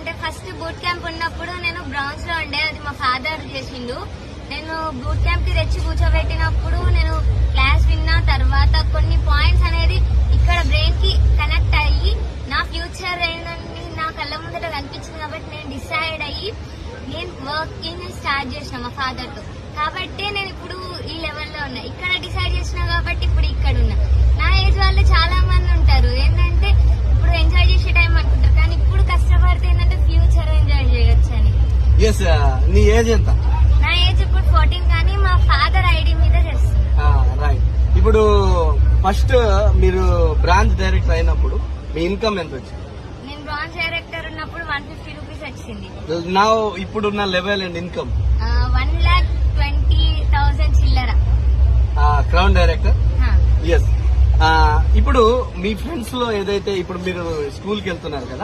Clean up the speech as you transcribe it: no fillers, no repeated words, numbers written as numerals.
అంటే first boot camp ఉన్నప్పుడు నేను బ్రాంజ్ లో ఉండే, అది మా ఫాదర్ చేసిండు. నేను బూట్ క్యాంప్ కి తెచ్చి కూర్చోబెట్టినప్పుడు నేను క్లాస్ విన్న తర్వాత కొన్ని పాయింట్స్ అనేది ఇక్కడ బ్రెయిన్ కి కనెక్ట్ అయ్యి నా ఫ్యూచర్ ఏంటని నా కళ్ళ ముందట కనిపించింది. కాబట్టి నేను డిసైడ్ అయ్యి నేను వర్కింగ్ స్టార్ట్ చేసిన మా ఫాదర్ తో. కాబట్టి నేను ఇప్పుడు ఈ లెవెల్లో ఉన్నా. ఇక్కడ డిసైడ్ చేసిన కాబట్టి ఇప్పుడు ఇక్కడ ఉన్నా. నా ఏజ్ వాళ్ళు చాలా మంది ఉంటారు ఏంటంటే ఇప్పుడు ఎంజాయ్ చేసే టైం అనుకుంటారు, కానీ ఇప్పుడు కష్టపడితే ఏంటంటే ఫ్యూచర్ ఎంజాయ్ చేయొచ్చు అని. నీ ఏజ్ ఎంత? నా ఏజ్ ఇప్పుడు 14, కానీ మా ఫాదర్ ఐడి మీద చేస్తున్నా. రైట్. ఇప్పుడు ఫస్ట్ మీరు బ్రాంచ్ డైరెక్టర్ అయినప్పుడు మీ ఇన్కమ్ ఎంత వచ్చింది? నేను బ్రాంచ్ డైరెక్టర్ ఉన్నప్పుడు 150 రూపీస్ వచ్చింది. నా ఇప్పుడున్న లెవెల్ అండ్ ఇన్కమ్ 1,20,000 చిల్లర. Crown director. హా. ఎస్. ఇప్పుడు మీ ఫ్రెండ్స్ లో ఏదైతే ఇప్పుడు మీరు స్కూల్ కి వెళ్తున్నారు కదా,